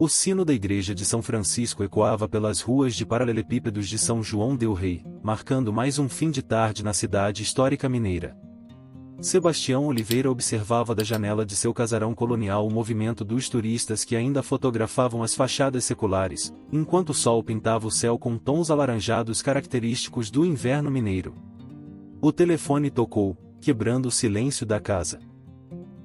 O sino da igreja de São Francisco ecoava pelas ruas de paralelepípedos de São João del Rei, marcando mais um fim de tarde na cidade histórica mineira. Sebastião Oliveira observava da janela de seu casarão colonial o movimento dos turistas que ainda fotografavam as fachadas seculares, enquanto o sol pintava o céu com tons alaranjados característicos do inverno mineiro. O telefone tocou, quebrando o silêncio da casa.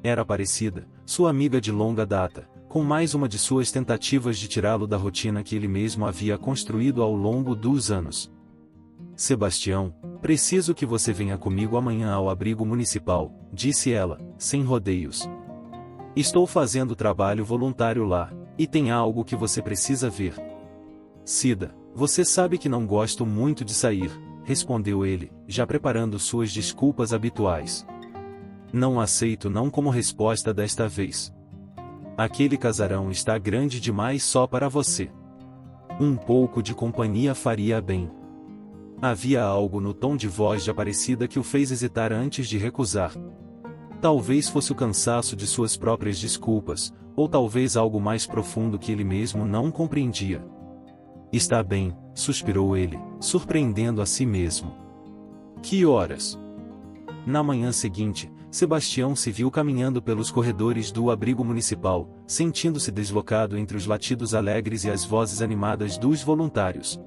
Era Aparecida, sua amiga de longa data, com mais uma de suas tentativas de tirá-lo da rotina que ele mesmo havia construído ao longo dos anos. Sebastião, preciso que você venha comigo amanhã ao abrigo municipal, disse ela, sem rodeios. Estou fazendo trabalho voluntário lá, e tem algo que você precisa ver. Cida, você sabe que não gosto muito de sair, respondeu ele, já preparando suas desculpas habituais. Não aceito não como resposta desta vez. Aquele casarão está grande demais só para você. Um pouco de companhia faria bem. Havia algo no tom de voz de Aparecida que o fez hesitar antes de recusar. Talvez fosse o cansaço de suas próprias desculpas, ou talvez algo mais profundo que ele mesmo não compreendia. Está bem, suspirou ele, surpreendendo a si mesmo. Que horas? Na manhã seguinte, Sebastião se viu caminhando pelos corredores do abrigo municipal, sentindo-se deslocado entre os latidos alegres e as vozes animadas dos voluntários.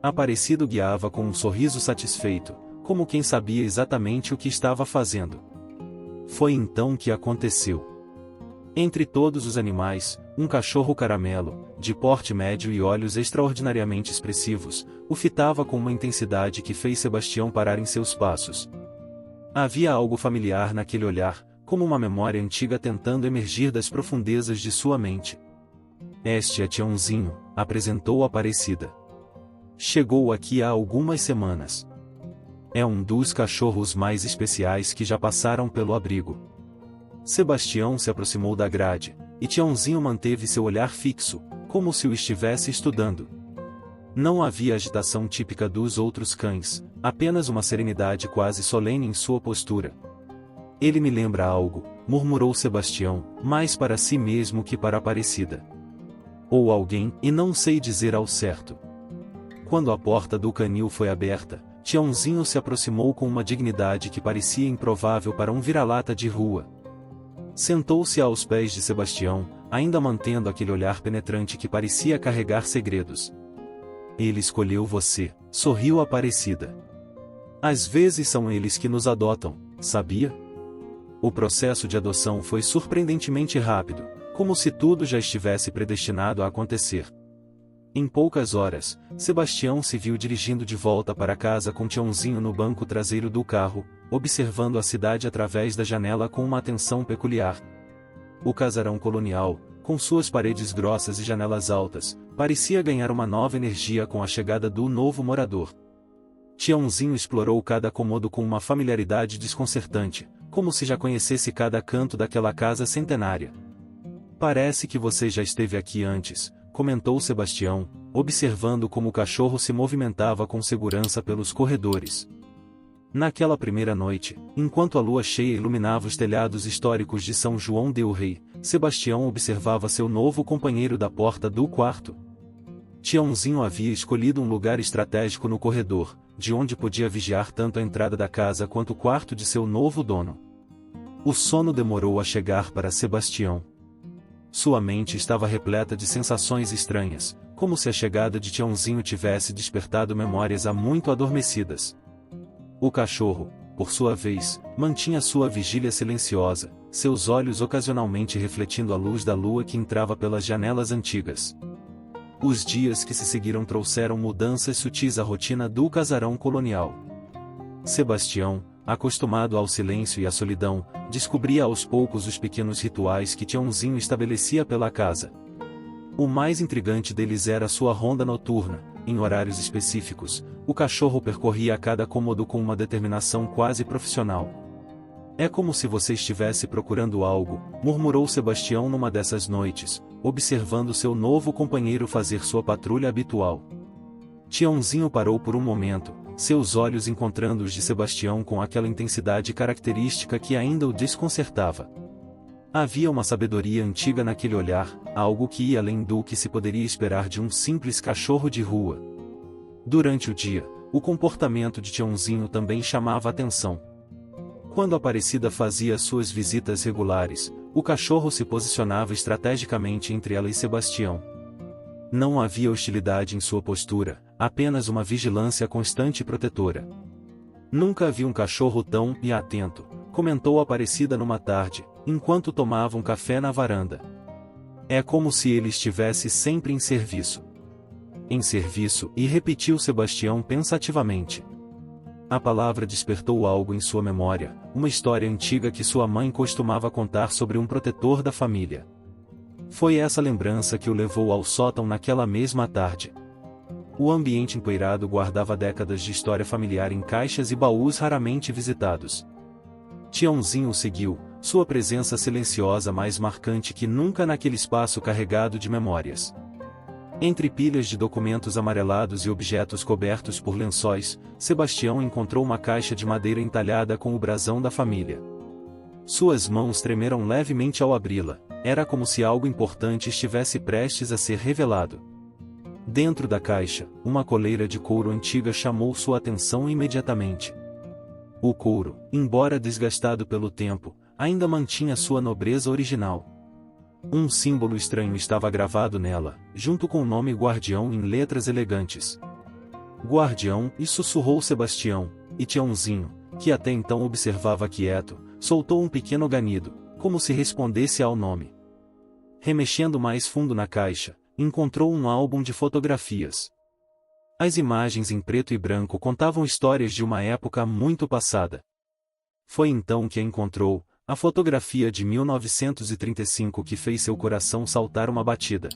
Aparecido guiava com um sorriso satisfeito, como quem sabia exatamente o que estava fazendo. Foi então que aconteceu. Entre todos os animais, um cachorro caramelo, de porte médio e olhos extraordinariamente expressivos, o fitava com uma intensidade que fez Sebastião parar em seus passos. Havia algo familiar naquele olhar, como uma memória antiga tentando emergir das profundezas de sua mente. Este é Tiãozinho, apresentou Aparecida. Chegou aqui há algumas semanas. É um dos cachorros mais especiais que já passaram pelo abrigo. Sebastião se aproximou da grade, e Tiãozinho manteve seu olhar fixo, como se o estivesse estudando. Não havia agitação típica dos outros cães, apenas uma serenidade quase solene em sua postura. Ele me lembra algo, murmurou Sebastião, mais para si mesmo que para Aparecida. Ou alguém, e não sei dizer ao certo. Quando a porta do canil foi aberta, Tiãozinho se aproximou com uma dignidade que parecia improvável para um vira-lata de rua. Sentou-se aos pés de Sebastião, ainda mantendo aquele olhar penetrante que parecia carregar segredos. Ele escolheu você, sorriu Aparecida. Às vezes são eles que nos adotam, sabia? O processo de adoção foi surpreendentemente rápido, como se tudo já estivesse predestinado a acontecer. Em poucas horas, Sebastião se viu dirigindo de volta para casa com Tiãozinho no banco traseiro do carro, observando a cidade através da janela com uma atenção peculiar. O casarão colonial, com suas paredes grossas e janelas altas, parecia ganhar uma nova energia com a chegada do novo morador. Tiãozinho explorou cada cômodo com uma familiaridade desconcertante, como se já conhecesse cada canto daquela casa centenária. Parece que você já esteve aqui antes, comentou Sebastião, observando como o cachorro se movimentava com segurança pelos corredores. Naquela primeira noite, enquanto a lua cheia iluminava os telhados históricos de São João del Rei, Sebastião observava seu novo companheiro da porta do quarto. Tiãozinho havia escolhido um lugar estratégico no corredor, de onde podia vigiar tanto a entrada da casa quanto o quarto de seu novo dono. O sono demorou a chegar para Sebastião. Sua mente estava repleta de sensações estranhas, como se a chegada de Tiãozinho tivesse despertado memórias há muito adormecidas. O cachorro, por sua vez, mantinha sua vigília silenciosa, seus olhos ocasionalmente refletindo a luz da lua que entrava pelas janelas antigas. Os dias que se seguiram trouxeram mudanças sutis à rotina do casarão colonial. Sebastião, acostumado ao silêncio e à solidão, descobria aos poucos os pequenos rituais que Tiãozinho estabelecia pela casa. O mais intrigante deles era sua ronda noturna. Em horários específicos, o cachorro percorria cada cômodo com uma determinação quase profissional. É como se você estivesse procurando algo, murmurou Sebastião numa dessas noites, observando seu novo companheiro fazer sua patrulha habitual. Tiãozinho parou por um momento, seus olhos encontrando os de Sebastião com aquela intensidade característica que ainda o desconcertava. Havia uma sabedoria antiga naquele olhar, algo que ia além do que se poderia esperar de um simples cachorro de rua. Durante o dia, o comportamento de Tiãozinho também chamava atenção. Quando Aparecida fazia suas visitas regulares, o cachorro se posicionava estrategicamente entre ela e Sebastião. Não havia hostilidade em sua postura, apenas uma vigilância constante e protetora. Nunca vi um cachorro tão atento, comentou Aparecida numa tarde, enquanto tomava um café na varanda. É como se ele estivesse sempre em serviço. Em serviço, e repetiu Sebastião pensativamente. A palavra despertou algo em sua memória, uma história antiga que sua mãe costumava contar sobre um protetor da família. Foi essa lembrança que o levou ao sótão naquela mesma tarde. O ambiente empoeirado guardava décadas de história familiar em caixas e baús raramente visitados. Tiãozinho o seguiu, sua presença silenciosa mais marcante que nunca naquele espaço carregado de memórias. Entre pilhas de documentos amarelados e objetos cobertos por lençóis, Sebastião encontrou uma caixa de madeira entalhada com o brasão da família. Suas mãos tremeram levemente ao abri-la, era como se algo importante estivesse prestes a ser revelado. Dentro da caixa, uma coleira de couro antiga chamou sua atenção imediatamente. O couro, embora desgastado pelo tempo, ainda mantinha sua nobreza original. Um símbolo estranho estava gravado nela, junto com o nome Guardião em letras elegantes. Guardião, e sussurrou Sebastião, e Tiãozinho, que até então observava quieto, soltou um pequeno ganido, como se respondesse ao nome. Remexendo mais fundo na caixa, encontrou um álbum de fotografias. As imagens em preto e branco contavam histórias de uma época muito passada. Foi então que a encontrou, a fotografia de 1935 que fez seu coração saltar uma batida.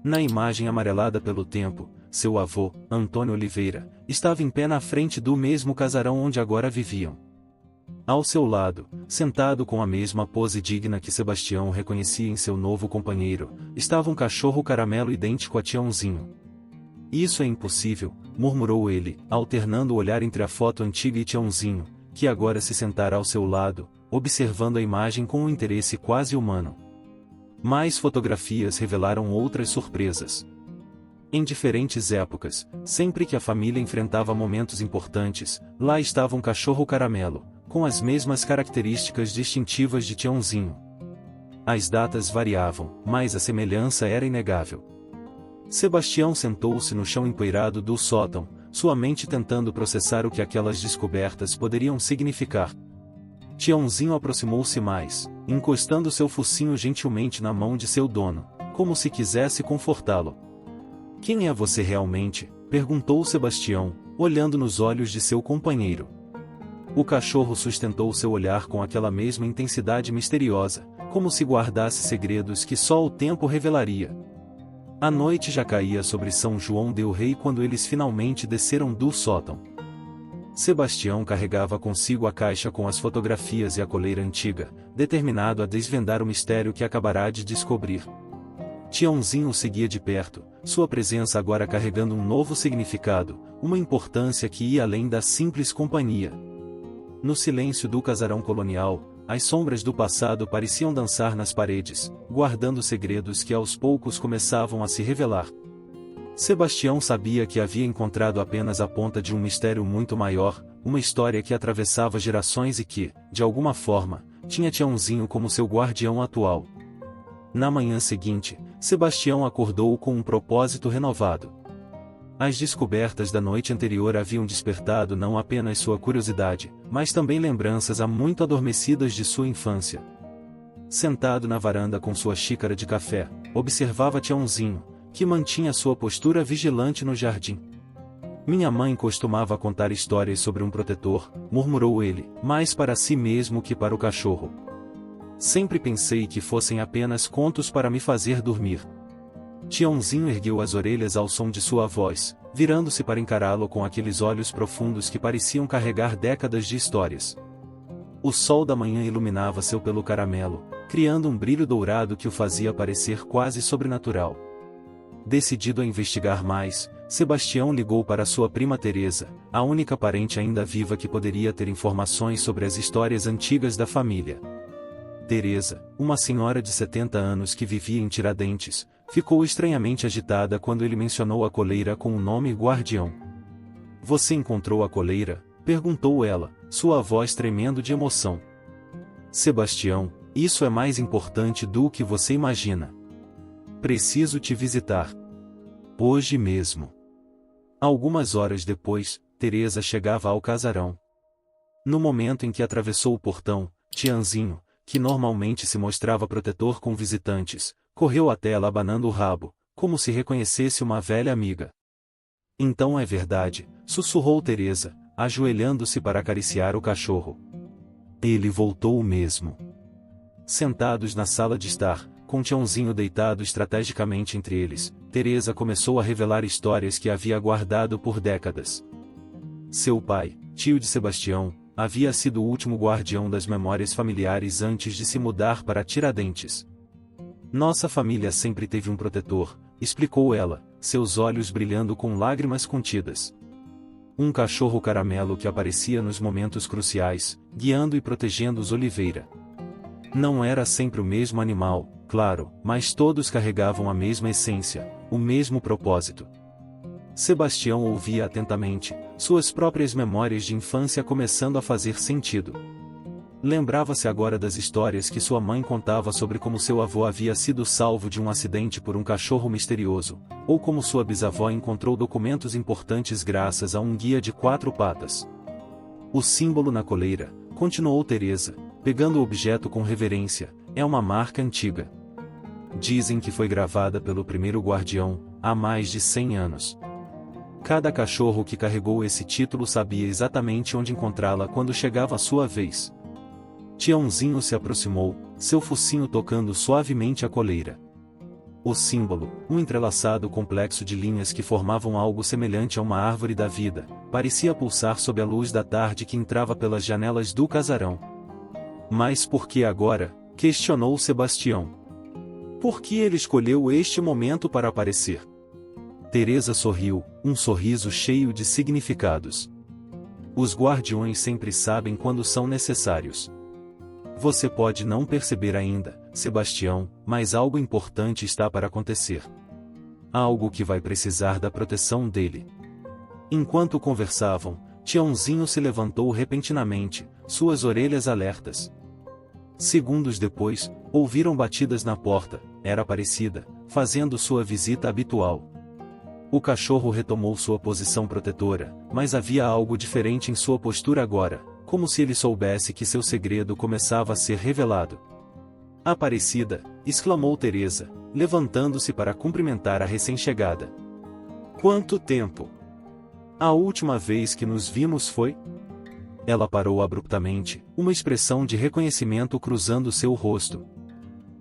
Na imagem amarelada pelo tempo, seu avô, Antônio Oliveira, estava em pé na frente do mesmo casarão onde agora viviam. Ao seu lado, sentado com a mesma pose digna que Sebastião reconhecia em seu novo companheiro, estava um cachorro caramelo idêntico a Tiãozinho. Isso é impossível, murmurou ele, alternando o olhar entre a foto antiga e Tiãozinho, que agora se sentara ao seu lado, observando a imagem com um interesse quase humano. Mais fotografias revelaram outras surpresas. Em diferentes épocas, sempre que a família enfrentava momentos importantes, lá estava um cachorro caramelo, com as mesmas características distintivas de Tiãozinho. As datas variavam, mas a semelhança era inegável. Sebastião sentou-se no chão empoeirado do sótão, sua mente tentando processar o que aquelas descobertas poderiam significar. Tiãozinho aproximou-se mais, encostando seu focinho gentilmente na mão de seu dono, como se quisesse confortá-lo. "Quem é você realmente?", perguntou Sebastião, olhando nos olhos de seu companheiro. O cachorro sustentou seu olhar com aquela mesma intensidade misteriosa, como se guardasse segredos que só o tempo revelaria. A noite já caía sobre São João del Rei quando eles finalmente desceram do sótão. Sebastião carregava consigo a caixa com as fotografias e a coleira antiga, determinado a desvendar o mistério que acabará de descobrir. Tiãozinho o seguia de perto, sua presença agora carregando um novo significado, uma importância que ia além da simples companhia. No silêncio do casarão colonial, as sombras do passado pareciam dançar nas paredes, guardando segredos que aos poucos começavam a se revelar. Sebastião sabia que havia encontrado apenas a ponta de um mistério muito maior, uma história que atravessava gerações e que, de alguma forma, tinha Tiãozinho como seu guardião atual. Na manhã seguinte, Sebastião acordou com um propósito renovado. As descobertas da noite anterior haviam despertado não apenas sua curiosidade, mas também lembranças há muito adormecidas de sua infância. Sentado na varanda com sua xícara de café, observava Tiãozinho, que mantinha sua postura vigilante no jardim. "Minha mãe costumava contar histórias sobre um protetor", murmurou ele, mais para si mesmo que para o cachorro. "Sempre pensei que fossem apenas contos para me fazer dormir." Tiãozinho ergueu as orelhas ao som de sua voz, virando-se para encará-lo com aqueles olhos profundos que pareciam carregar décadas de histórias. O sol da manhã iluminava seu pelo caramelo, criando um brilho dourado que o fazia parecer quase sobrenatural. Decidido a investigar mais, Sebastião ligou para sua prima Teresa, a única parente ainda viva que poderia ter informações sobre as histórias antigas da família. Teresa, uma senhora de 70 anos que vivia em Tiradentes, ficou estranhamente agitada quando ele mencionou a coleira com o nome Guardião. Você encontrou a coleira? Perguntou ela, sua voz tremendo de emoção. Sebastião, isso é mais importante do que você imagina. Preciso te visitar. Hoje mesmo. Algumas horas depois, Teresa chegava ao casarão. No momento em que atravessou o portão, Tianzinho, que normalmente se mostrava protetor com visitantes, correu até ela abanando o rabo, como se reconhecesse uma velha amiga. Então é verdade, sussurrou Teresa, ajoelhando-se para acariciar o cachorro. Ele voltou mesmo. Sentados na sala de estar, com Tiãozinho deitado estrategicamente entre eles, Teresa começou a revelar histórias que havia guardado por décadas. Seu pai, tio de Sebastião, havia sido o último guardião das memórias familiares antes de se mudar para Tiradentes. Nossa família sempre teve um protetor, explicou ela, seus olhos brilhando com lágrimas contidas. Um cachorro caramelo que aparecia nos momentos cruciais, guiando e protegendo os Oliveira. Não era sempre o mesmo animal, claro, mas todos carregavam a mesma essência, o mesmo propósito. Sebastião ouvia atentamente, suas próprias memórias de infância começando a fazer sentido. Lembrava-se agora das histórias que sua mãe contava sobre como seu avô havia sido salvo de um acidente por um cachorro misterioso, ou como sua bisavó encontrou documentos importantes graças a um guia de 4 patas. O símbolo na coleira, continuou Teresa, pegando o objeto com reverência, é uma marca antiga. Dizem que foi gravada pelo primeiro guardião, há mais de 100 anos. Cada cachorro que carregou esse título sabia exatamente onde encontrá-la quando chegava a sua vez. Tiãozinho se aproximou, seu focinho tocando suavemente a coleira. O símbolo, um entrelaçado complexo de linhas que formavam algo semelhante a uma árvore da vida, parecia pulsar sob a luz da tarde que entrava pelas janelas do casarão. Mas por que agora? Questionou Sebastião. Por que ele escolheu este momento para aparecer? Teresa sorriu, um sorriso cheio de significados. Os guardiões sempre sabem quando são necessários. Você pode não perceber ainda, Sebastião, mas algo importante está para acontecer. Algo que vai precisar da proteção dele. Enquanto conversavam, Tiãozinho se levantou repentinamente, suas orelhas alertas. Segundos depois, ouviram batidas na porta, era Aparecida, fazendo sua visita habitual. O cachorro retomou sua posição protetora, mas havia algo diferente em sua postura agora, como se ele soubesse que seu segredo começava a ser revelado. Aparecida, exclamou Teresa, levantando-se para cumprimentar a recém-chegada. Quanto tempo? A última vez que nos vimos foi? Ela parou abruptamente, uma expressão de reconhecimento cruzando seu rosto.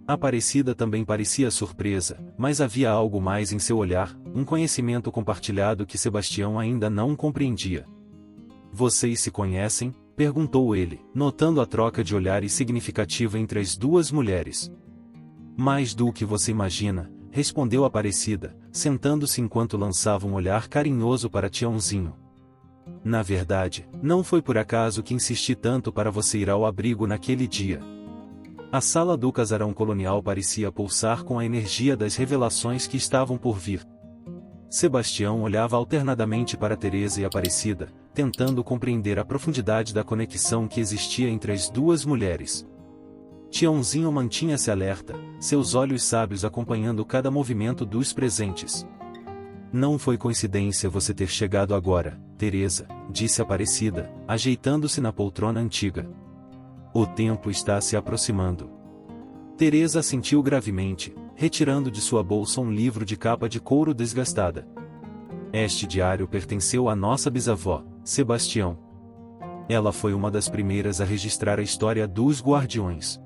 Aparecida também parecia surpresa, mas havia algo mais em seu olhar, um conhecimento compartilhado que Sebastião ainda não compreendia. Vocês se conhecem? Perguntou ele, notando a troca de olhares significativa entre as duas mulheres. Mais do que você imagina, respondeu Aparecida, sentando-se enquanto lançava um olhar carinhoso para Tiãozinho. Na verdade, não foi por acaso que insisti tanto para você ir ao abrigo naquele dia. A sala do casarão colonial parecia pulsar com a energia das revelações que estavam por vir. Sebastião olhava alternadamente para Teresa e Aparecida, tentando compreender a profundidade da conexão que existia entre as duas mulheres. Tiãozinho mantinha-se alerta, seus olhos sábios acompanhando cada movimento dos presentes. Não foi coincidência você ter chegado agora, Teresa, disse Aparecida, ajeitando-se na poltrona antiga. O tempo está se aproximando. Teresa assentiu gravemente, retirando de sua bolsa um livro de capa de couro desgastada. Este diário pertenceu à nossa bisavó, Sebastião. Ela foi uma das primeiras a registrar a história dos guardiões.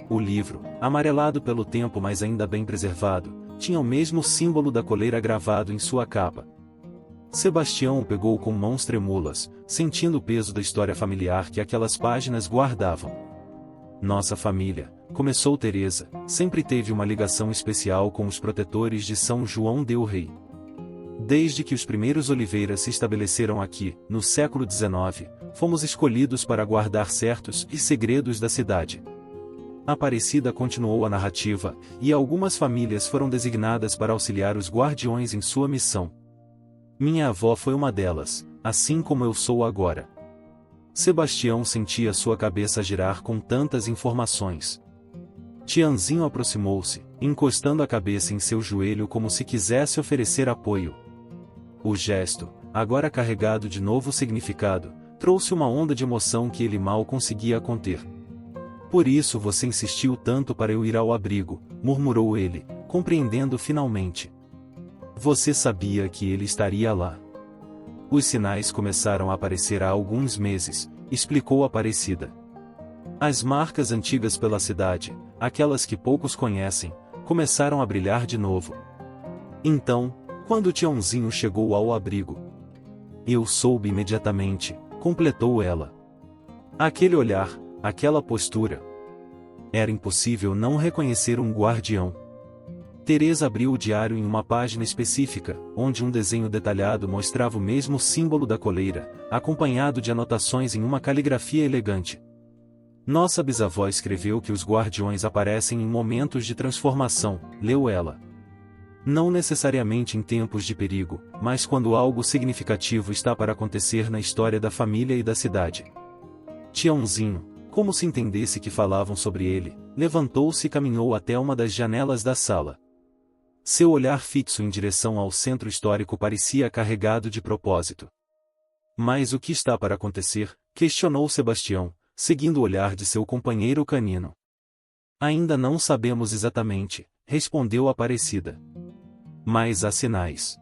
O livro, amarelado pelo tempo mas ainda bem preservado, tinha o mesmo símbolo da coleira gravado em sua capa. Sebastião o pegou com mãos tremulosas, sentindo o peso da história familiar que aquelas páginas guardavam. Nossa família, começou Teresa, sempre teve uma ligação especial com os protetores de São João del Rei. Desde que os primeiros Oliveira se estabeleceram aqui, no século XIX, fomos escolhidos para guardar certos segredos da cidade. Aparecida continuou a narrativa, e algumas famílias foram designadas para auxiliar os guardiões em sua missão. Minha avó foi uma delas, assim como eu sou agora. Sebastião sentia sua cabeça girar com tantas informações. Tianzinho aproximou-se, encostando a cabeça em seu joelho como se quisesse oferecer apoio. O gesto, agora carregado de novo significado, trouxe uma onda de emoção que ele mal conseguia conter. Por isso você insistiu tanto para eu ir ao abrigo, murmurou ele, compreendendo finalmente. Você sabia que ele estaria lá. Os sinais começaram a aparecer há alguns meses, explicou Aparecida. As marcas antigas pela cidade, aquelas que poucos conhecem, começaram a brilhar de novo. Então, quando Tiãozinho chegou ao abrigo, eu soube imediatamente, completou ela. Aquele olhar, aquela postura. Era impossível não reconhecer um guardião. Teresa abriu o diário em uma página específica, onde um desenho detalhado mostrava o mesmo símbolo da coleira, acompanhado de anotações em uma caligrafia elegante. Nossa bisavó escreveu que os guardiões aparecem em momentos de transformação, leu ela. Não necessariamente em tempos de perigo, mas quando algo significativo está para acontecer na história da família e da cidade. Tiãozinho, como se entendesse que falavam sobre ele, levantou-se e caminhou até uma das janelas da sala. Seu olhar fixo em direção ao centro histórico parecia carregado de propósito. Mas o que está para acontecer? Questionou Sebastião, seguindo o olhar de seu companheiro canino. Ainda não sabemos exatamente, respondeu Aparecida. Mas há sinais.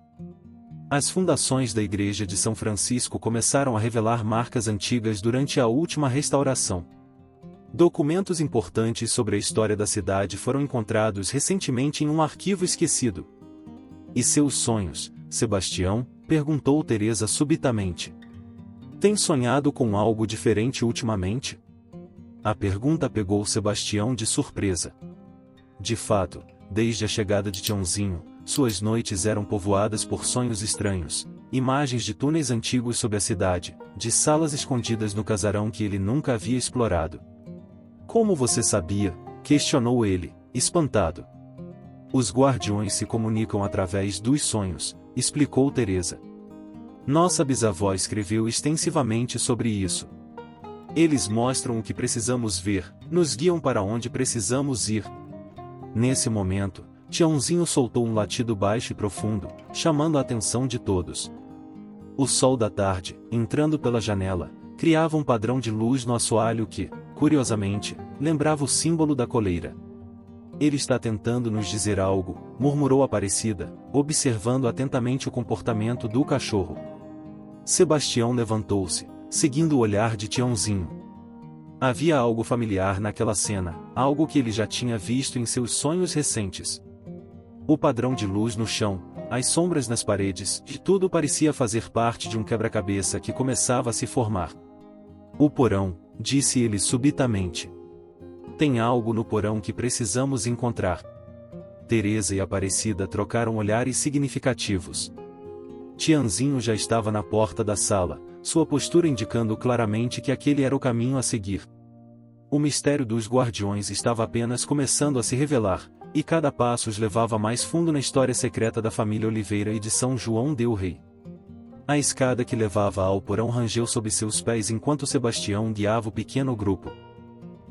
As fundações da Igreja de São Francisco começaram a revelar marcas antigas durante a última restauração. Documentos importantes sobre a história da cidade foram encontrados recentemente em um arquivo esquecido. E seus sonhos, Sebastião? Perguntou Teresa subitamente. Tem sonhado com algo diferente ultimamente? A pergunta pegou Sebastião de surpresa. De fato, desde a chegada de Tiãozinho, suas noites eram povoadas por sonhos estranhos, imagens de túneis antigos sob a cidade, de salas escondidas no casarão que ele nunca havia explorado. Como você sabia? Questionou ele, espantado. Os guardiões se comunicam através dos sonhos, explicou Teresa. Nossa bisavó escreveu extensivamente sobre isso. Eles mostram o que precisamos ver, nos guiam para onde precisamos ir. Nesse momento, Tiãozinho soltou um latido baixo e profundo, chamando a atenção de todos. O sol da tarde, entrando pela janela, criava um padrão de luz no assoalho que, curiosamente, lembrava o símbolo da coleira. Ele está tentando nos dizer algo, murmurou Aparecida, observando atentamente o comportamento do cachorro. Sebastião levantou-se, seguindo o olhar de Tiãozinho. Havia algo familiar naquela cena, algo que ele já tinha visto em seus sonhos recentes. O padrão de luz no chão, as sombras nas paredes, de tudo parecia fazer parte de um quebra-cabeça que começava a se formar. O porão, disse ele subitamente. Tem algo no porão que precisamos encontrar. Teresa e Aparecida trocaram olhares significativos. Tiãozinho já estava na porta da sala, sua postura indicando claramente que aquele era o caminho a seguir. O mistério dos guardiões estava apenas começando a se revelar, e cada passo os levava mais fundo na história secreta da família Oliveira e de São João del Rei. A escada que levava ao porão rangeu sob seus pés enquanto Sebastião guiava o pequeno grupo.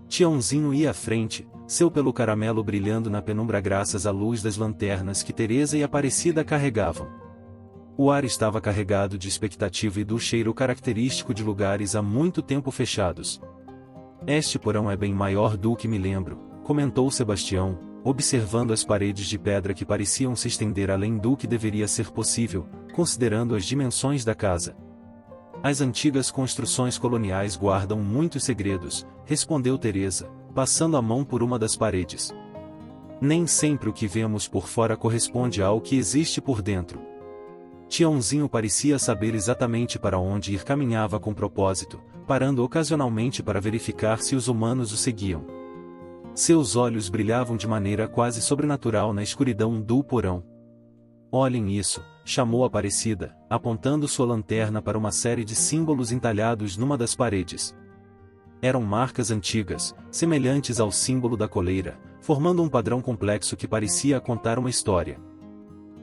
Tiãozinho ia à frente, seu pelo caramelo brilhando na penumbra graças à luz das lanternas que Teresa e Aparecida carregavam. O ar estava carregado de expectativa e do cheiro característico de lugares há muito tempo fechados. Este porão é bem maior do que me lembro, comentou Sebastião, observando as paredes de pedra que pareciam se estender além do que deveria ser possível, considerando as dimensões da casa. As antigas construções coloniais guardam muitos segredos, respondeu Teresa, passando a mão por uma das paredes. Nem sempre o que vemos por fora corresponde ao que existe por dentro. Tiãozinho parecia saber exatamente para onde ir, caminhava com propósito, parando ocasionalmente para verificar se os humanos o seguiam. Seus olhos brilhavam de maneira quase sobrenatural na escuridão do porão. Olhem isso, chamou Aparecida, apontando sua lanterna para uma série de símbolos entalhados numa das paredes. Eram marcas antigas, semelhantes ao símbolo da coleira, formando um padrão complexo que parecia contar uma história.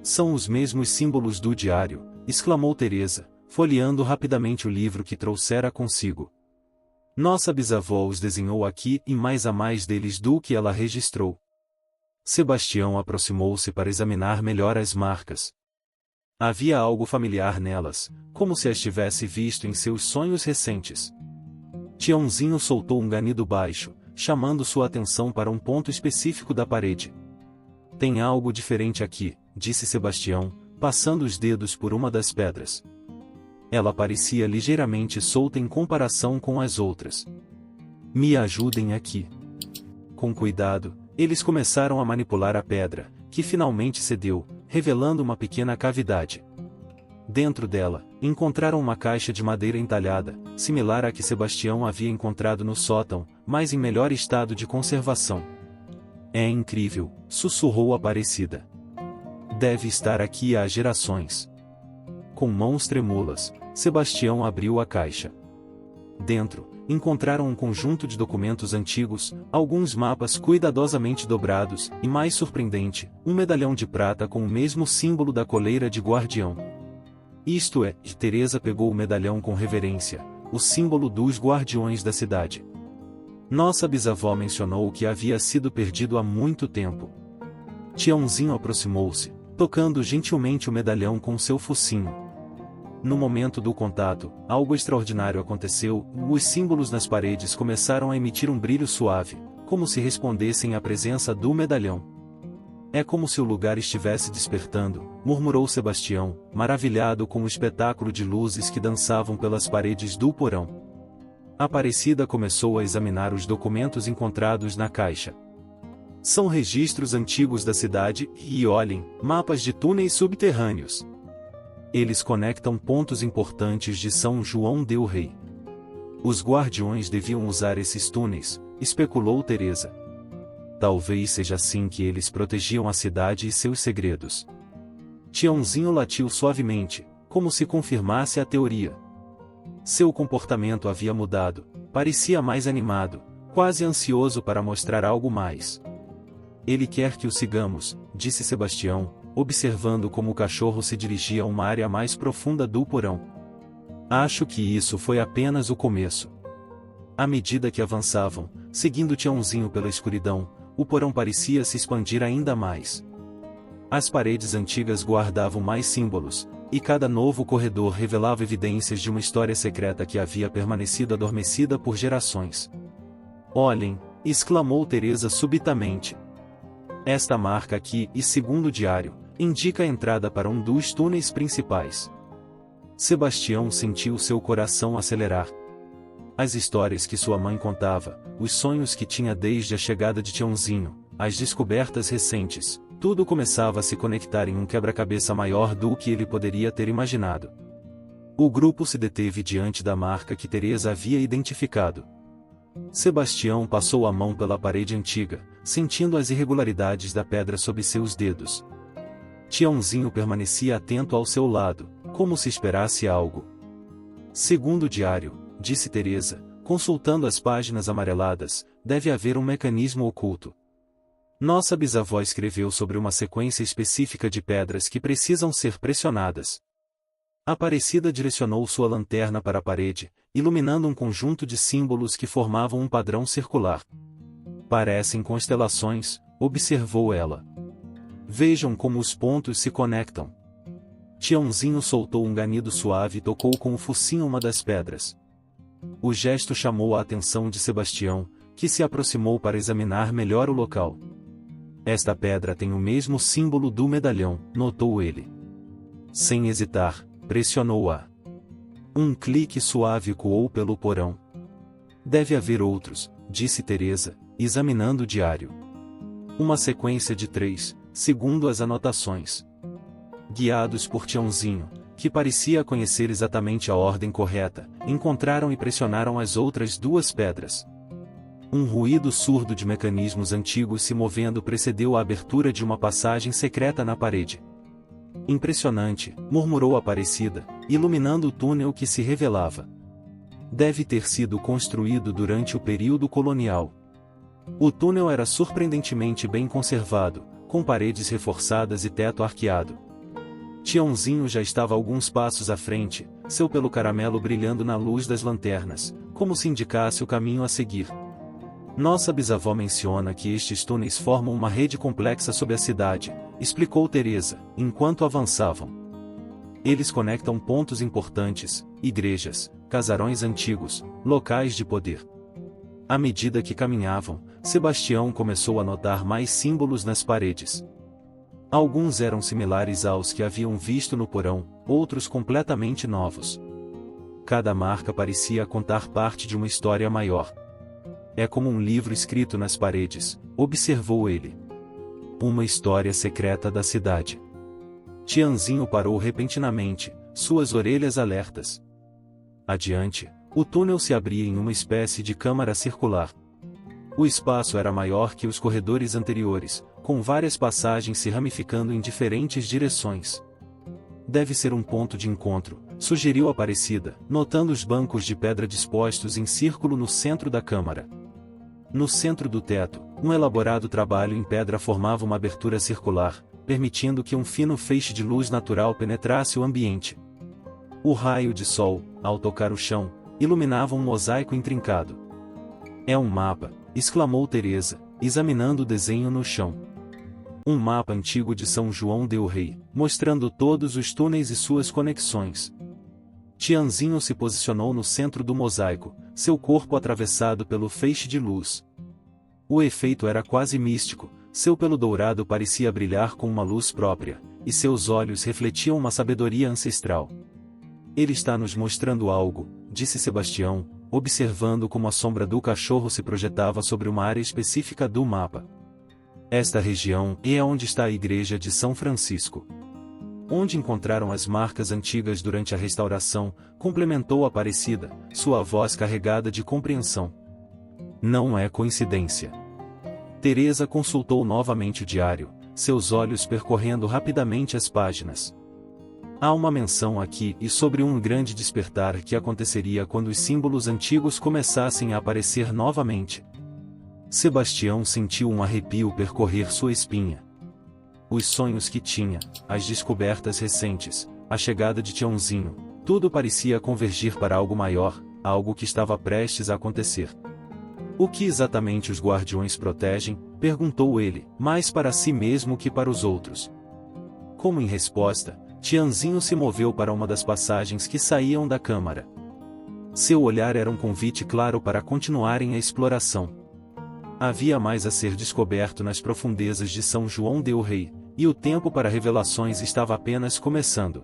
São os mesmos símbolos do diário, exclamou Teresa, folheando rapidamente o livro que trouxera consigo. Nossa bisavó os desenhou aqui e mais a mais deles do que ela registrou. Sebastião aproximou-se para examinar melhor as marcas. Havia algo familiar nelas, como se as tivesse visto em seus sonhos recentes. Tiãozinho soltou um ganido baixo, chamando sua atenção para um ponto específico da parede. Tem algo diferente aqui, disse Sebastião, passando os dedos por uma das pedras. Ela parecia ligeiramente solta em comparação com as outras. Me ajudem aqui. Com cuidado, eles começaram a manipular a pedra, que finalmente cedeu, revelando uma pequena cavidade. Dentro dela, encontraram uma caixa de madeira entalhada, similar à que Sebastião havia encontrado no sótão, mas em melhor estado de conservação. É incrível, sussurrou Aparecida. Deve estar aqui há gerações. Com mãos trêmulas, Sebastião abriu a caixa. Dentro, encontraram um conjunto de documentos antigos, alguns mapas cuidadosamente dobrados, e mais surpreendente, um medalhão de prata com o mesmo símbolo da coleira de guardião. Isto é, Teresa pegou o medalhão com reverência, o símbolo dos guardiões da cidade. Nossa bisavó mencionou que havia sido perdido há muito tempo. Tiãozinho aproximou-se, tocando gentilmente o medalhão com seu focinho. No momento do contato, algo extraordinário aconteceu, os símbolos nas paredes começaram a emitir um brilho suave, como se respondessem à presença do medalhão. É como se o lugar estivesse despertando, murmurou Sebastião, maravilhado com o espetáculo de luzes que dançavam pelas paredes do porão. Aparecida começou a examinar os documentos encontrados na caixa. São registros antigos da cidade, e olhem, mapas de túneis subterrâneos. Eles conectam pontos importantes de São João del Rei. Os guardiões deviam usar esses túneis, especulou Teresa. Talvez seja assim que eles protegiam a cidade e seus segredos. Tiãozinho latiu suavemente, como se confirmasse a teoria. Seu comportamento havia mudado, parecia mais animado, quase ansioso para mostrar algo mais. Ele quer que o sigamos, disse Sebastião, observando como o cachorro se dirigia a uma área mais profunda do porão. Acho que isso foi apenas o começo. À medida que avançavam, seguindo Tiãozinho pela escuridão, o porão parecia se expandir ainda mais. As paredes antigas guardavam mais símbolos, e cada novo corredor revelava evidências de uma história secreta que havia permanecido adormecida por gerações. Olhem, exclamou Teresa subitamente. Esta marca aqui, e segundo o diário, indica a entrada para um dos túneis principais. Sebastião sentiu seu coração acelerar. As histórias que sua mãe contava, os sonhos que tinha desde a chegada de Tiãozinho, as descobertas recentes, tudo começava a se conectar em um quebra-cabeça maior do que ele poderia ter imaginado. O grupo se deteve diante da marca que Teresa havia identificado. Sebastião passou a mão pela parede antiga, sentindo as irregularidades da pedra sob seus dedos. Tiãozinho permanecia atento ao seu lado, como se esperasse algo. Segundo o diário, disse Teresa, consultando as páginas amareladas, deve haver um mecanismo oculto. Nossa bisavó escreveu sobre uma sequência específica de pedras que precisam ser pressionadas. Aparecida direcionou sua lanterna para a parede, iluminando um conjunto de símbolos que formavam um padrão circular. Parecem constelações, observou ela. Vejam como os pontos se conectam. Tiãozinho soltou um ganido suave e tocou com o focinho uma das pedras. O gesto chamou a atenção de Sebastião, que se aproximou para examinar melhor o local. Esta pedra tem o mesmo símbolo do medalhão, notou ele. Sem hesitar, pressionou-a. Um clique suave ecoou pelo porão. Deve haver outros, disse Teresa, examinando o diário. Uma sequência de 3, segundo as anotações. Guiados por Tiãozinho, que parecia conhecer exatamente a ordem correta, encontraram e pressionaram as outras 2 pedras. Um ruído surdo de mecanismos antigos se movendo precedeu a abertura de uma passagem secreta na parede. Impressionante, murmurou Aparecida, iluminando o túnel que se revelava. Deve ter sido construído durante o período colonial. O túnel era surpreendentemente bem conservado, com paredes reforçadas e teto arqueado. Tiãozinho já estava alguns passos à frente, seu pelo caramelo brilhando na luz das lanternas, como se indicasse o caminho a seguir. Nossa bisavó menciona que estes túneis formam uma rede complexa sob a cidade, explicou Teresa, enquanto avançavam. Eles conectam pontos importantes, igrejas, casarões antigos, locais de poder. À medida que caminhavam, Sebastião começou a notar mais símbolos nas paredes. Alguns eram similares aos que haviam visto no porão, outros completamente novos. Cada marca parecia contar parte de uma história maior. É como um livro escrito nas paredes, observou ele. Uma história secreta da cidade. Tiãozinho parou repentinamente, suas orelhas alertas. Adiante, o túnel se abria em uma espécie de câmara circular. O espaço era maior que os corredores anteriores, com várias passagens se ramificando em diferentes direções. Deve ser um ponto de encontro, sugeriu Aparecida, notando os bancos de pedra dispostos em círculo no centro da câmara. No centro do teto, um elaborado trabalho em pedra formava uma abertura circular, permitindo que um fino feixe de luz natural penetrasse o ambiente. O raio de sol, ao tocar o chão, iluminava um mosaico intrincado. É um mapa, exclamou Teresa, examinando o desenho no chão. Um mapa antigo de São João del Rei, mostrando todos os túneis e suas conexões. Tiãozinho se posicionou no centro do mosaico, seu corpo atravessado pelo feixe de luz. O efeito era quase místico, seu pelo dourado parecia brilhar com uma luz própria, e seus olhos refletiam uma sabedoria ancestral. Ele está nos mostrando algo, disse Sebastião, observando como a sombra do cachorro se projetava sobre uma área específica do mapa. Esta região é onde está a igreja de São Francisco. Onde encontraram as marcas antigas durante a restauração, complementou Aparecida, sua voz carregada de compreensão. Não é coincidência. Teresa consultou novamente o diário, seus olhos percorrendo rapidamente as páginas. Há uma menção aqui e sobre um grande despertar que aconteceria quando os símbolos antigos começassem a aparecer novamente. Sebastião sentiu um arrepio percorrer sua espinha. Os sonhos que tinha, as descobertas recentes, a chegada de Tiãozinho, tudo parecia convergir para algo maior, algo que estava prestes a acontecer. O que exatamente os guardiões protegem? Perguntou ele, mais para si mesmo que para os outros. Como em resposta, Tiãozinho se moveu para uma das passagens que saíam da câmara. Seu olhar era um convite claro para continuarem a exploração. Havia mais a ser descoberto nas profundezas de São João del Rei, e o tempo para revelações estava apenas começando.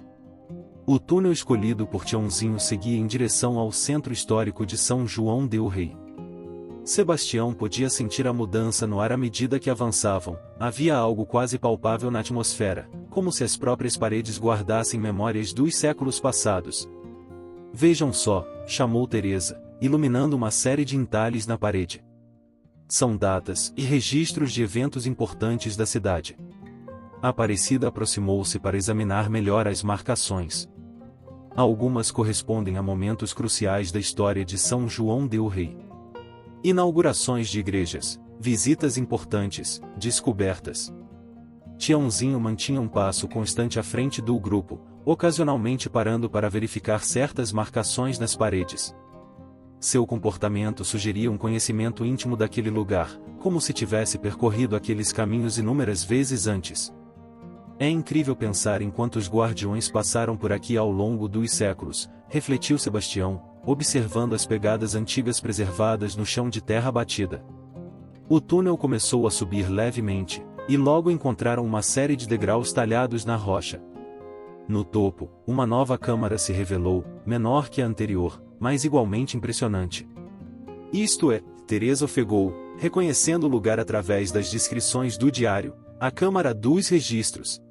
O túnel escolhido por Tiãozinho seguia em direção ao centro histórico de São João del Rei. Sebastião podia sentir a mudança no ar à medida que avançavam, havia algo quase palpável na atmosfera, como se as próprias paredes guardassem memórias dos séculos passados. Vejam só, chamou Teresa, iluminando uma série de entalhes na parede. São datas e registros de eventos importantes da cidade. Aparecida aproximou-se para examinar melhor as marcações. Algumas correspondem a momentos cruciais da história de São João del Rei. Inaugurações de igrejas, visitas importantes, descobertas. Tiãozinho mantinha um passo constante à frente do grupo, ocasionalmente parando para verificar certas marcações nas paredes. Seu comportamento sugeria um conhecimento íntimo daquele lugar, como se tivesse percorrido aqueles caminhos inúmeras vezes antes. É incrível pensar em quantos guardiões passaram por aqui ao longo dos séculos, refletiu Sebastião, observando as pegadas antigas preservadas no chão de terra batida. O túnel começou a subir levemente, e logo encontraram uma série de degraus talhados na rocha. No topo, uma nova câmara se revelou, menor que a anterior, mas igualmente impressionante. Isto é, Teresa ofegou, reconhecendo o lugar através das descrições do diário, a Câmara dos Registros.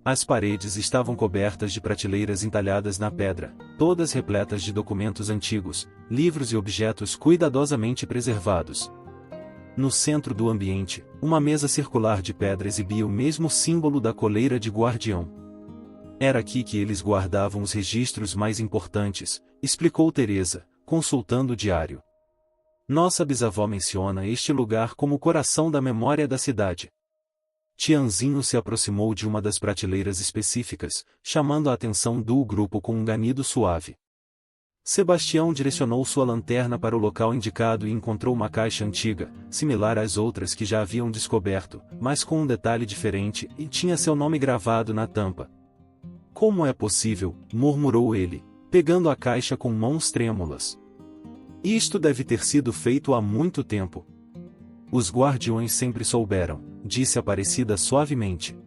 As paredes estavam cobertas de prateleiras entalhadas na pedra, todas repletas de documentos antigos, livros e objetos cuidadosamente preservados. No centro do ambiente, uma mesa circular de pedra exibia o mesmo símbolo da coleira de guardião. Era aqui que eles guardavam os registros mais importantes, explicou Teresa, consultando o diário. Nossa bisavó menciona este lugar como o coração da memória da cidade. Tianzinho se aproximou de uma das prateleiras específicas, chamando a atenção do grupo com um ganido suave. Sebastião direcionou sua lanterna para o local indicado e encontrou uma caixa antiga, similar às outras que já haviam descoberto, mas com um detalhe diferente, e tinha seu nome gravado na tampa. Como é possível? Murmurou ele, pegando a caixa com mãos trêmulas. Isto deve ter sido feito há muito tempo. Os guardiões sempre souberam, disse Aparecida suavemente.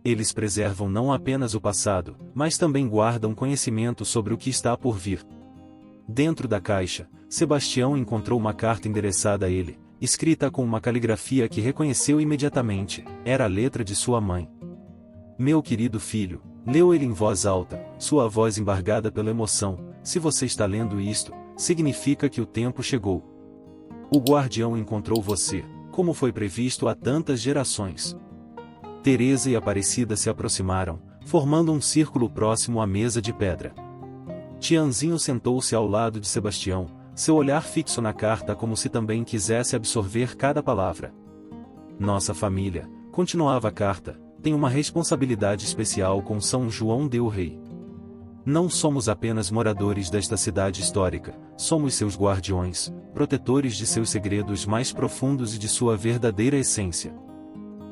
Eles preservam não apenas o passado, mas também guardam conhecimento sobre o que está por vir. Dentro da caixa, Sebastião encontrou uma carta endereçada a ele, escrita com uma caligrafia que reconheceu imediatamente, era a letra de sua mãe. Meu querido filho, leu ele em voz alta, sua voz embargada pela emoção, se você está lendo isto, significa que o tempo chegou. O guardião encontrou você, como foi previsto há tantas gerações. Teresa e Aparecida se aproximaram, formando um círculo próximo à mesa de pedra. Tianzinho sentou-se ao lado de Sebastião, seu olhar fixo na carta como se também quisesse absorver cada palavra. Nossa família, continuava a carta, tem uma responsabilidade especial com São João del Rei. Não somos apenas moradores desta cidade histórica, somos seus guardiões, protetores de seus segredos mais profundos e de sua verdadeira essência.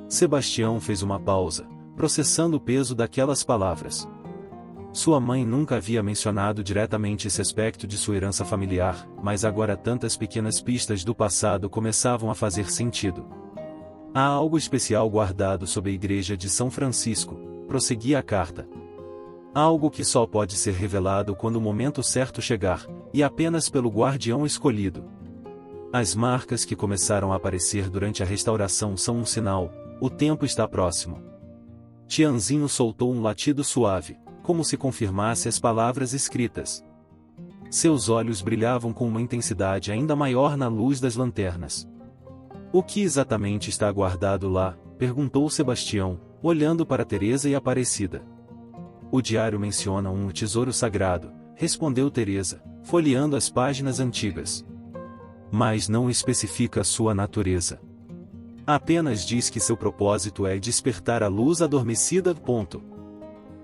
Sebastião fez uma pausa, processando o peso daquelas palavras. Sua mãe nunca havia mencionado diretamente esse aspecto de sua herança familiar, mas agora tantas pequenas pistas do passado começavam a fazer sentido. Há algo especial guardado sob a igreja de São Francisco, prosseguia a carta. Algo que só pode ser revelado quando o momento certo chegar, e apenas pelo guardião escolhido. As marcas que começaram a aparecer durante a restauração são um sinal, o tempo está próximo. Tianzinho soltou um latido suave, como se confirmasse as palavras escritas. Seus olhos brilhavam com uma intensidade ainda maior na luz das lanternas. O que exatamente está guardado lá? Perguntou Sebastião, olhando para Teresa e Aparecida. O diário menciona um tesouro sagrado, respondeu Teresa, folheando as páginas antigas. Mas não especifica sua natureza. Apenas diz que seu propósito é despertar a luz adormecida.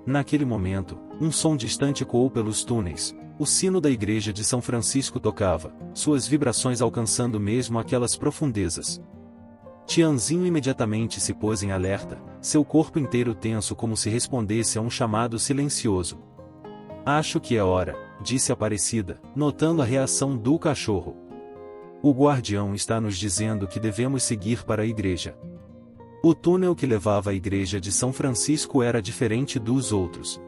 Naquele momento, um som distante ecoou pelos túneis. O sino da igreja de São Francisco tocava, suas vibrações alcançando mesmo aquelas profundezas. Tianzinho imediatamente se pôs em alerta, seu corpo inteiro tenso como se respondesse a um chamado silencioso. Acho que é hora, disse Aparecida, notando a reação do cachorro. O guardião está nos dizendo que devemos seguir para a igreja. O túnel que levava à igreja de São Francisco era diferente dos outros.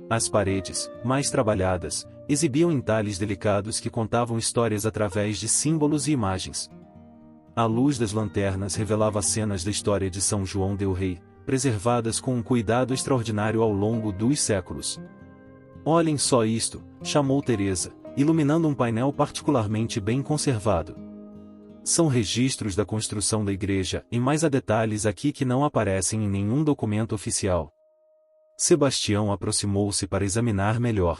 As paredes, mais trabalhadas, exibiam entalhes delicados que contavam histórias através de símbolos e imagens. A luz das lanternas revelava cenas da história de São João del Rei, preservadas com um cuidado extraordinário ao longo dos séculos. Olhem só isto, chamou Teresa, iluminando um painel particularmente bem conservado. São registros da construção da igreja, e mais há detalhes aqui que não aparecem em nenhum documento oficial. Sebastião aproximou-se para examinar melhor.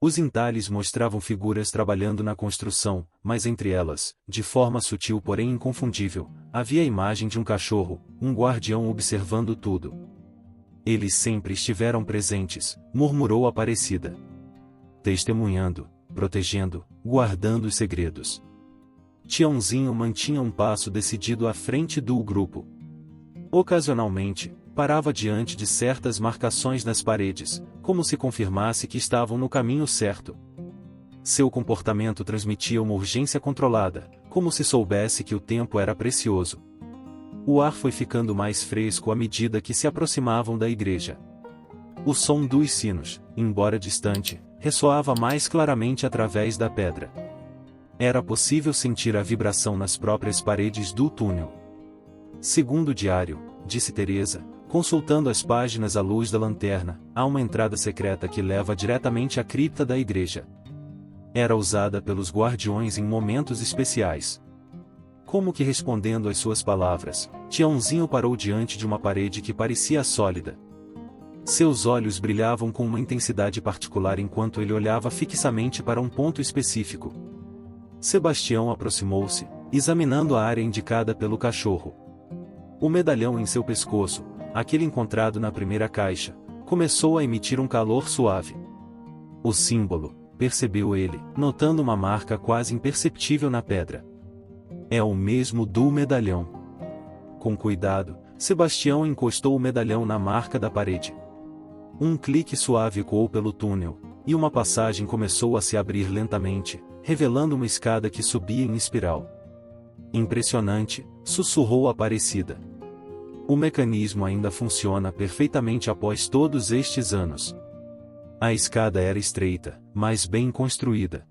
Os entalhes mostravam figuras trabalhando na construção, mas entre elas, de forma sutil porém inconfundível, havia a imagem de um cachorro, um guardião observando tudo. Eles sempre estiveram presentes, murmurou Aparecida. Testemunhando, protegendo, guardando os segredos. Tiãozinho mantinha um passo decidido à frente do grupo. Ocasionalmente, parava diante de certas marcações nas paredes, como se confirmasse que estavam no caminho certo. Seu comportamento transmitia uma urgência controlada, como se soubesse que o tempo era precioso. O ar foi ficando mais fresco à medida que se aproximavam da igreja. O som dos sinos, embora distante, ressoava mais claramente através da pedra. Era possível sentir a vibração nas próprias paredes do túnel. Segundo o diário, disse Teresa, consultando as páginas à luz da lanterna, há uma entrada secreta que leva diretamente à cripta da igreja. Era usada pelos guardiões em momentos especiais. Como que respondendo às suas palavras, Tiãozinho parou diante de uma parede que parecia sólida. Seus olhos brilhavam com uma intensidade particular enquanto ele olhava fixamente para um ponto específico. Sebastião aproximou-se, examinando a área indicada pelo cachorro. O medalhão em seu pescoço, aquele encontrado na primeira caixa, começou a emitir um calor suave. O símbolo, percebeu ele, notando uma marca quase imperceptível na pedra. É o mesmo do medalhão. Com cuidado, Sebastião encostou o medalhão na marca da parede. Um clique suave ecoou pelo túnel, e uma passagem começou a se abrir lentamente, revelando uma escada que subia em espiral. Impressionante, sussurrou Aparecida. O mecanismo ainda funciona perfeitamente após todos estes anos. A escada era estreita, mas bem construída.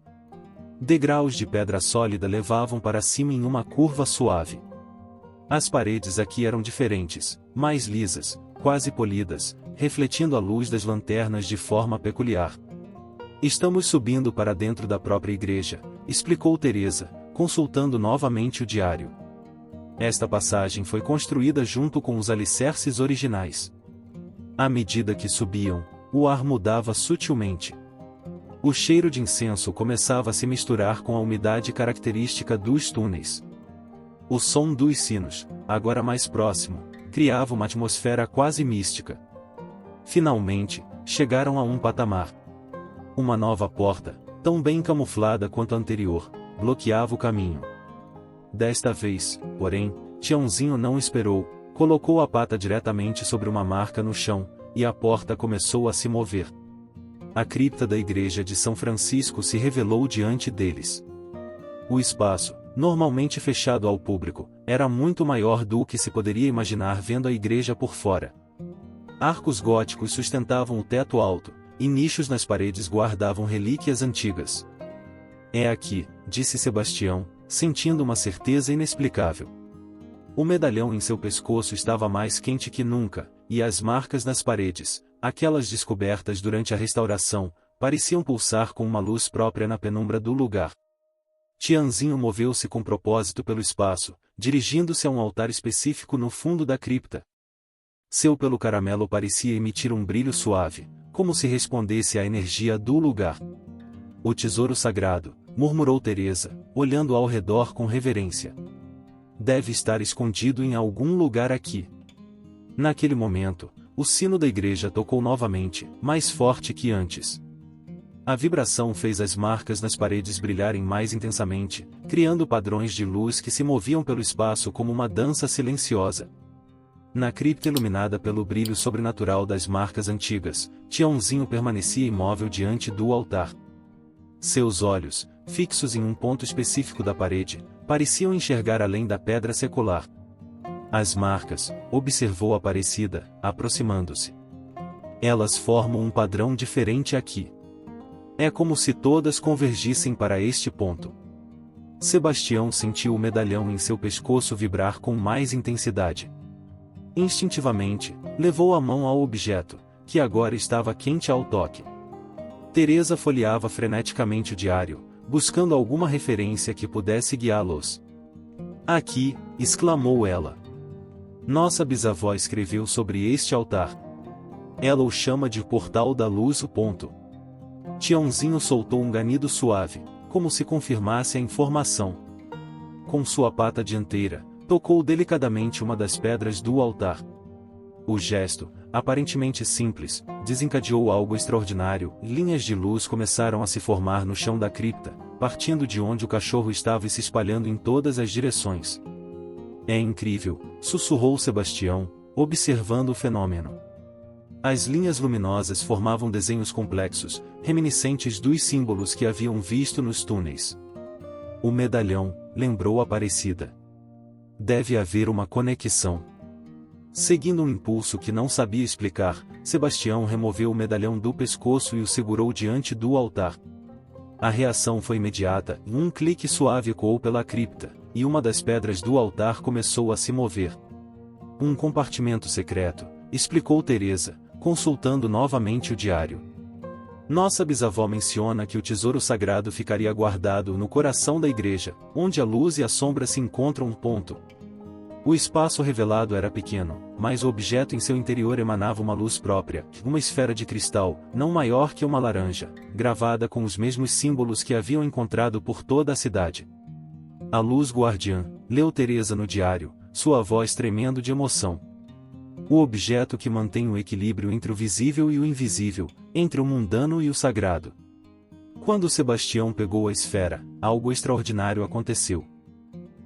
Degraus de pedra sólida levavam para cima em uma curva suave. As paredes aqui eram diferentes, mais lisas, quase polidas, refletindo a luz das lanternas de forma peculiar. Estamos subindo para dentro da própria igreja, explicou Teresa, consultando novamente o diário. Esta passagem foi construída junto com os alicerces originais. À medida que subiam, o ar mudava sutilmente. O cheiro de incenso começava a se misturar com a umidade característica dos túneis. O som dos sinos, agora mais próximo, criava uma atmosfera quase mística. Finalmente, chegaram a um patamar. Uma nova porta, tão bem camuflada quanto a anterior, bloqueava o caminho. Desta vez, porém, Tiãozinho não esperou, colocou a pata diretamente sobre uma marca no chão, e a porta começou a se mover. A cripta da igreja de São Francisco se revelou diante deles. O espaço, normalmente fechado ao público, era muito maior do que se poderia imaginar vendo a igreja por fora. Arcos góticos sustentavam o teto alto, e nichos nas paredes guardavam relíquias antigas. É aqui, disse Sebastião, sentindo uma certeza inexplicável. O medalhão em seu pescoço estava mais quente que nunca, e as marcas nas paredes, aquelas descobertas durante a restauração, pareciam pulsar com uma luz própria na penumbra do lugar. Tiãozinho moveu-se com propósito pelo espaço, dirigindo-se a um altar específico no fundo da cripta. Seu pelo caramelo parecia emitir um brilho suave, como se respondesse à energia do lugar. O tesouro sagrado, murmurou Teresa, olhando ao redor com reverência. Deve estar escondido em algum lugar aqui. Naquele momento, o sino da igreja tocou novamente, mais forte que antes. A vibração fez as marcas nas paredes brilharem mais intensamente, criando padrões de luz que se moviam pelo espaço como uma dança silenciosa. Na cripta iluminada pelo brilho sobrenatural das marcas antigas, Tiãozinho permanecia imóvel diante do altar. Seus olhos, fixos em um ponto específico da parede, pareciam enxergar além da pedra secular. As marcas, observou Aparecida, aproximando-se. Elas formam um padrão diferente aqui. É como se todas convergissem para este ponto. Sebastião sentiu o medalhão em seu pescoço vibrar com mais intensidade. Instintivamente, levou a mão ao objeto, que agora estava quente ao toque. Teresa folheava freneticamente o diário, buscando alguma referência que pudesse guiá-los. Aqui, exclamou ela. Nossa bisavó escreveu sobre este altar. Ela o chama de Portal da Luz. Tiãozinho soltou um ganido suave, como se confirmasse a informação. Com sua pata dianteira, tocou delicadamente uma das pedras do altar. O gesto, aparentemente simples, desencadeou algo extraordinário. Linhas de luz começaram a se formar no chão da cripta, partindo de onde o cachorro estava e se espalhando em todas as direções. É incrível, sussurrou Sebastião, observando o fenômeno. As linhas luminosas formavam desenhos complexos, reminiscentes dos símbolos que haviam visto nos túneis. O medalhão, lembrou Aparecida. Deve haver uma conexão. Seguindo um impulso que não sabia explicar, Sebastião removeu o medalhão do pescoço e o segurou diante do altar. A reação foi imediata, e um clique suave ecoou pela cripta, e uma das pedras do altar começou a se mover. Um compartimento secreto, explicou Teresa, consultando novamente o diário. Nossa bisavó menciona que o tesouro sagrado ficaria guardado no coração da igreja, onde a luz e a sombra se encontram. O espaço revelado era pequeno, mas o objeto em seu interior emanava uma luz própria, uma esfera de cristal, não maior que uma laranja, gravada com os mesmos símbolos que haviam encontrado por toda a cidade. A luz guardiã, leu Teresa no diário, sua voz tremendo de emoção. O objeto que mantém o equilíbrio entre o visível e o invisível, entre o mundano e o sagrado. Quando Sebastião pegou a esfera, algo extraordinário aconteceu.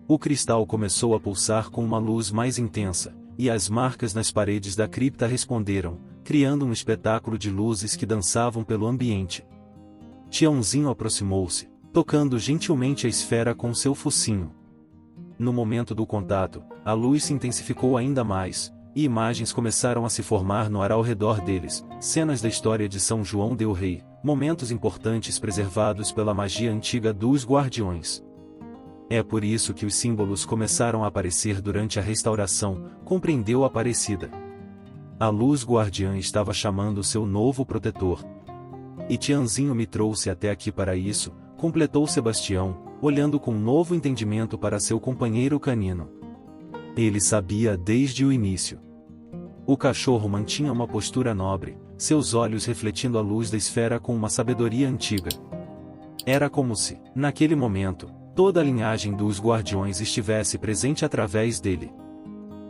O cristal começou a pulsar com uma luz mais intensa, e as marcas nas paredes da cripta responderam, criando um espetáculo de luzes que dançavam pelo ambiente. Tiãozinho aproximou-se, tocando gentilmente a esfera com seu focinho. No momento do contato, a luz se intensificou ainda mais, e imagens começaram a se formar no ar ao redor deles, cenas da história de São João del Rei, momentos importantes preservados pela magia antiga dos guardiões. É por isso que os símbolos começaram a aparecer durante a restauração, compreendeu Aparecida. A luz guardiã estava chamando seu novo protetor. E Tiãozinho me trouxe até aqui para isso, completou Sebastião, olhando com novo entendimento para seu companheiro canino. Ele sabia desde o início. O cachorro mantinha uma postura nobre, seus olhos refletindo a luz da esfera com uma sabedoria antiga. Era como se, naquele momento, toda a linhagem dos guardiões estivesse presente através dele.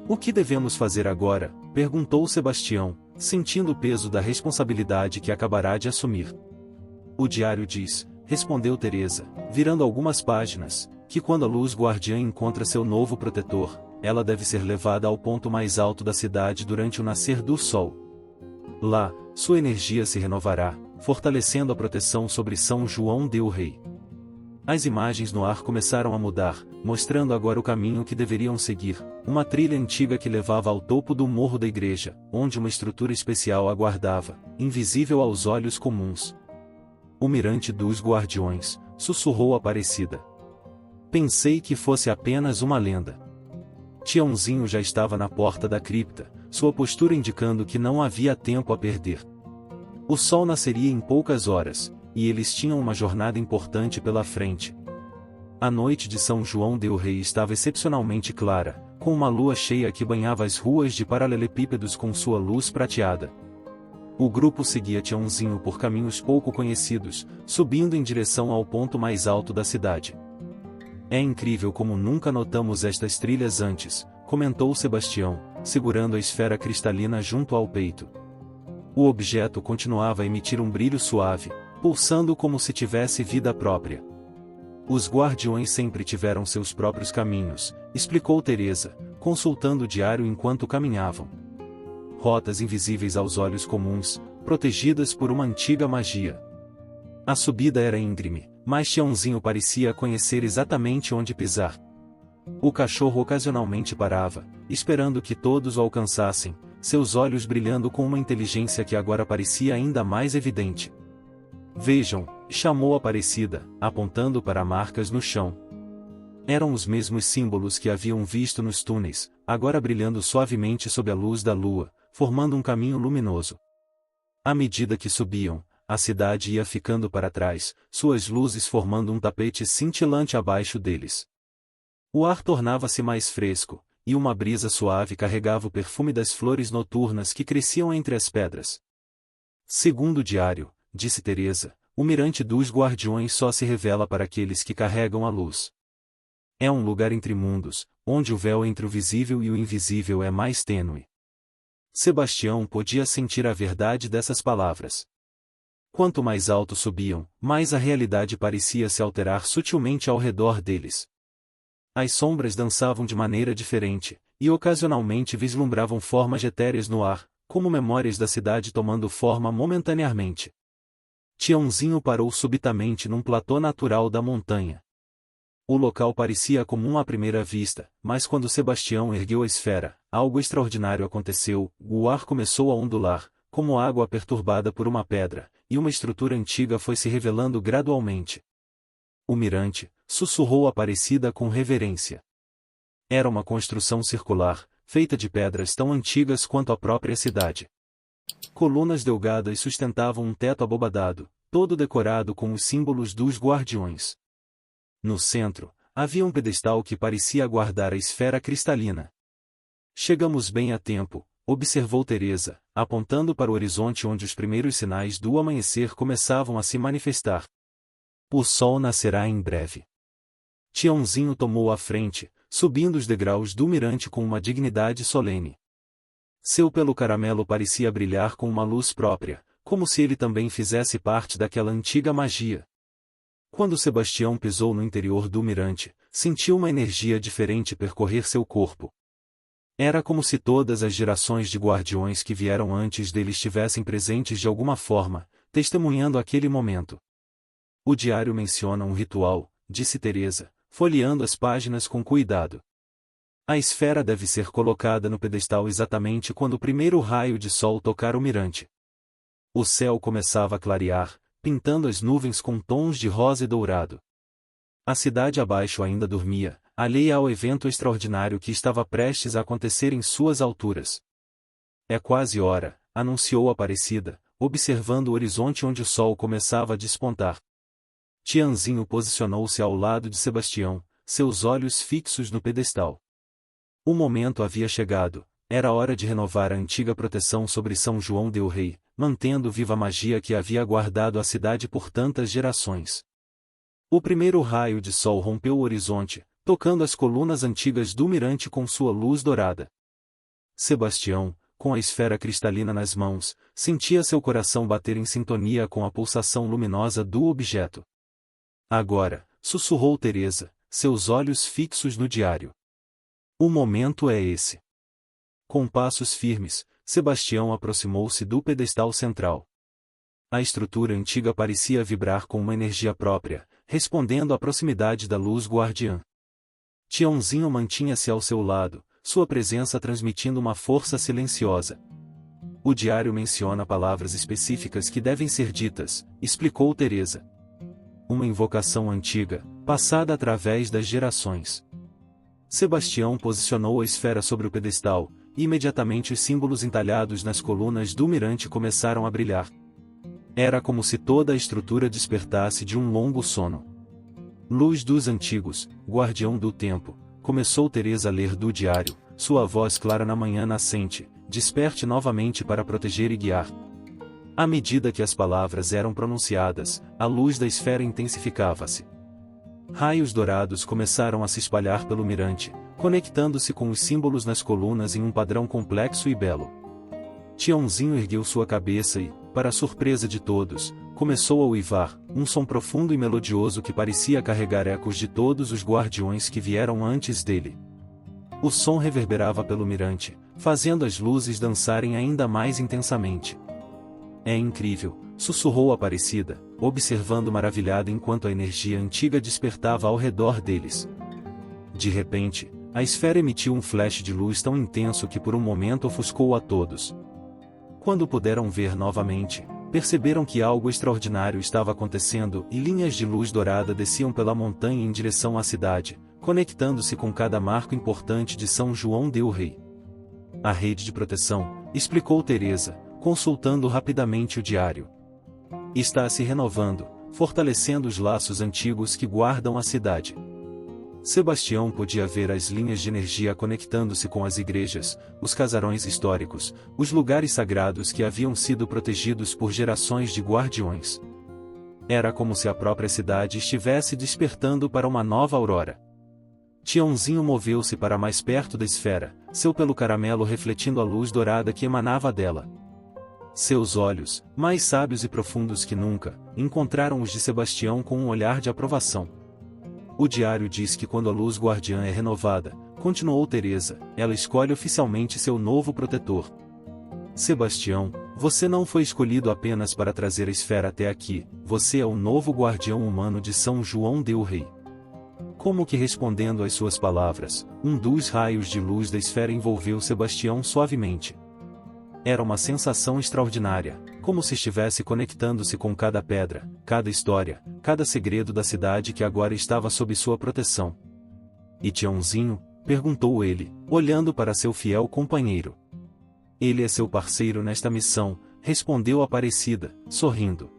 O que devemos fazer agora? Perguntou Sebastião, sentindo o peso da responsabilidade que acabará de assumir. O diário diz, respondeu Teresa, virando algumas páginas, que quando a luz guardiã encontra seu novo protetor, ela deve ser levada ao ponto mais alto da cidade durante o nascer do sol. Lá, sua energia se renovará, fortalecendo a proteção sobre São João del Rei. As imagens no ar começaram a mudar, mostrando agora o caminho que deveriam seguir, uma trilha antiga que levava ao topo do morro da igreja, onde uma estrutura especial aguardava, invisível aos olhos comuns. O mirante dos guardiões, sussurrou Aparecida. Pensei que fosse apenas uma lenda. Tiãozinho já estava na porta da cripta, sua postura indicando que não havia tempo a perder. O sol nasceria em poucas horas, e eles tinham uma jornada importante pela frente. A noite de São João del Rei estava excepcionalmente clara, com uma lua cheia que banhava as ruas de paralelepípedos com sua luz prateada. O grupo seguia Tiãozinho por caminhos pouco conhecidos, subindo em direção ao ponto mais alto da cidade. É incrível como nunca notamos estas trilhas antes, comentou Sebastião, segurando a esfera cristalina junto ao peito. O objeto continuava a emitir um brilho suave, pulsando como se tivesse vida própria. Os guardiões sempre tiveram seus próprios caminhos, explicou Teresa, consultando o diário enquanto caminhavam. Rotas invisíveis aos olhos comuns, protegidas por uma antiga magia. A subida era íngreme, mas Tiãozinho parecia conhecer exatamente onde pisar. O cachorro ocasionalmente parava, esperando que todos o alcançassem, seus olhos brilhando com uma inteligência que agora parecia ainda mais evidente. Vejam, chamou Aparecida, apontando para marcas no chão. Eram os mesmos símbolos que haviam visto nos túneis, agora brilhando suavemente sob a luz da lua, formando um caminho luminoso. À medida que subiam, a cidade ia ficando para trás, suas luzes formando um tapete cintilante abaixo deles. O ar tornava-se mais fresco, e uma brisa suave carregava o perfume das flores noturnas que cresciam entre as pedras. Segundo o diário, disse Teresa, o mirante dos guardiões só se revela para aqueles que carregam a luz. É um lugar entre mundos, onde o véu entre o visível e o invisível é mais tênue. Sebastião podia sentir a verdade dessas palavras. Quanto mais alto subiam, mais a realidade parecia se alterar sutilmente ao redor deles. As sombras dançavam de maneira diferente, e ocasionalmente vislumbravam formas etéreas no ar, como memórias da cidade tomando forma momentaneamente. Tiãozinho parou subitamente num platô natural da montanha. O local parecia comum à primeira vista, mas quando Sebastião ergueu a esfera, algo extraordinário aconteceu, o ar começou a ondular, como água perturbada por uma pedra, e uma estrutura antiga foi se revelando gradualmente. O mirante, sussurrou Aparecida com reverência. Era uma construção circular, feita de pedras tão antigas quanto a própria cidade. Colunas delgadas sustentavam um teto abobadado, todo decorado com os símbolos dos guardiões. No centro, havia um pedestal que parecia guardar a esfera cristalina. Chegamos bem a tempo, observou Teresa, apontando para o horizonte onde os primeiros sinais do amanhecer começavam a se manifestar. O sol nascerá em breve. Tiãozinho tomou a frente, subindo os degraus do mirante com uma dignidade solene. Seu pelo caramelo parecia brilhar com uma luz própria, como se ele também fizesse parte daquela antiga magia. Quando Sebastião pisou no interior do mirante, sentiu uma energia diferente percorrer seu corpo. Era como se todas as gerações de guardiões que vieram antes dele estivessem presentes de alguma forma, testemunhando aquele momento. O diário menciona um ritual, disse Teresa, folheando as páginas com cuidado. A esfera deve ser colocada no pedestal exatamente quando o primeiro raio de sol tocar o mirante. O céu começava a clarear, pintando as nuvens com tons de rosa e dourado. A cidade abaixo ainda dormia, alheia ao evento extraordinário que estava prestes a acontecer em suas alturas. É quase hora, anunciou Aparecida, observando o horizonte onde o sol começava a despontar. Tiãozinho posicionou-se ao lado de Sebastião, seus olhos fixos no pedestal. O momento havia chegado, era hora de renovar a antiga proteção sobre São João del Rei, mantendo viva a magia que havia guardado a cidade por tantas gerações. O primeiro raio de sol rompeu o horizonte, tocando as colunas antigas do mirante com sua luz dourada. Sebastião, com a esfera cristalina nas mãos, sentia seu coração bater em sintonia com a pulsação luminosa do objeto. Agora, sussurrou Teresa, seus olhos fixos no diário. O momento é esse. Com passos firmes, Sebastião aproximou-se do pedestal central. A estrutura antiga parecia vibrar com uma energia própria, respondendo à proximidade da luz guardiã. Tiãozinho mantinha-se ao seu lado, sua presença transmitindo uma força silenciosa. O diário menciona palavras específicas que devem ser ditas, explicou Teresa. Uma invocação antiga, passada através das gerações. Sebastião posicionou a esfera sobre o pedestal, e imediatamente os símbolos entalhados nas colunas do mirante começaram a brilhar. Era como se toda a estrutura despertasse de um longo sono. Luz dos antigos, guardião do tempo, começou Teresa a ler do diário, sua voz clara na manhã nascente, desperte novamente para proteger e guiar. À medida que as palavras eram pronunciadas, a luz da esfera intensificava-se. Raios dourados começaram a se espalhar pelo mirante, conectando-se com os símbolos nas colunas em um padrão complexo e belo. Tiãozinho ergueu sua cabeça e, para a surpresa de todos, começou a uivar, um som profundo e melodioso que parecia carregar ecos de todos os guardiões que vieram antes dele. O som reverberava pelo mirante, fazendo as luzes dançarem ainda mais intensamente. É incrível, sussurrou Aparecida, observando maravilhada enquanto a energia antiga despertava ao redor deles. De repente, a esfera emitiu um flash de luz tão intenso que por um momento ofuscou a todos. Quando puderam ver novamente, perceberam que algo extraordinário estava acontecendo e linhas de luz dourada desciam pela montanha em direção à cidade, conectando-se com cada marco importante de São João del Rei. A rede de proteção, explicou Teresa, consultando rapidamente o diário. Está se renovando, fortalecendo os laços antigos que guardam a cidade. Sebastião podia ver as linhas de energia conectando-se com as igrejas, os casarões históricos, os lugares sagrados que haviam sido protegidos por gerações de guardiões. Era como se a própria cidade estivesse despertando para uma nova aurora. Tiãozinho moveu-se para mais perto da esfera, seu pelo caramelo refletindo a luz dourada que emanava dela. Seus olhos, mais sábios e profundos que nunca, encontraram os de Sebastião com um olhar de aprovação. O diário diz que quando a luz guardiã é renovada, continuou Teresa, ela escolhe oficialmente seu novo protetor. Sebastião, você não foi escolhido apenas para trazer a esfera até aqui, você é o novo guardião humano de São João del Rei. Como que respondendo às suas palavras, um dos raios de luz da esfera envolveu Sebastião suavemente. Era uma sensação extraordinária, como se estivesse conectando-se com cada pedra, cada história, cada segredo da cidade que agora estava sob sua proteção. E Tiãozinho? Perguntou ele, olhando para seu fiel companheiro. Ele é seu parceiro nesta missão, respondeu Aparecida, sorrindo.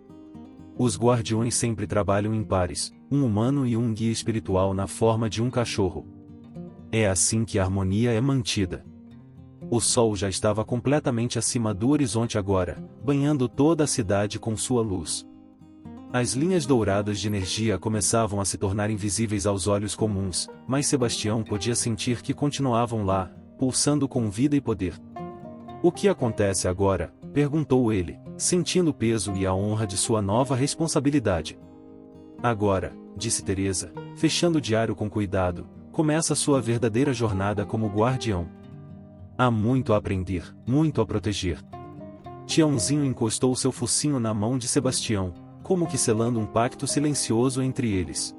Os guardiões sempre trabalham em pares, um humano e um guia espiritual na forma de um cachorro. É assim que a harmonia é mantida. O sol já estava completamente acima do horizonte agora, banhando toda a cidade com sua luz. As linhas douradas de energia começavam a se tornar invisíveis aos olhos comuns, mas Sebastião podia sentir que continuavam lá, pulsando com vida e poder. "O que acontece agora?", perguntou ele, sentindo o peso e a honra de sua nova responsabilidade. "Agora", disse Teresa, fechando o diário com cuidado, "começa sua verdadeira jornada como guardião. Há muito a aprender, muito a proteger." Tiãozinho encostou seu focinho na mão de Sebastião, como que selando um pacto silencioso entre eles.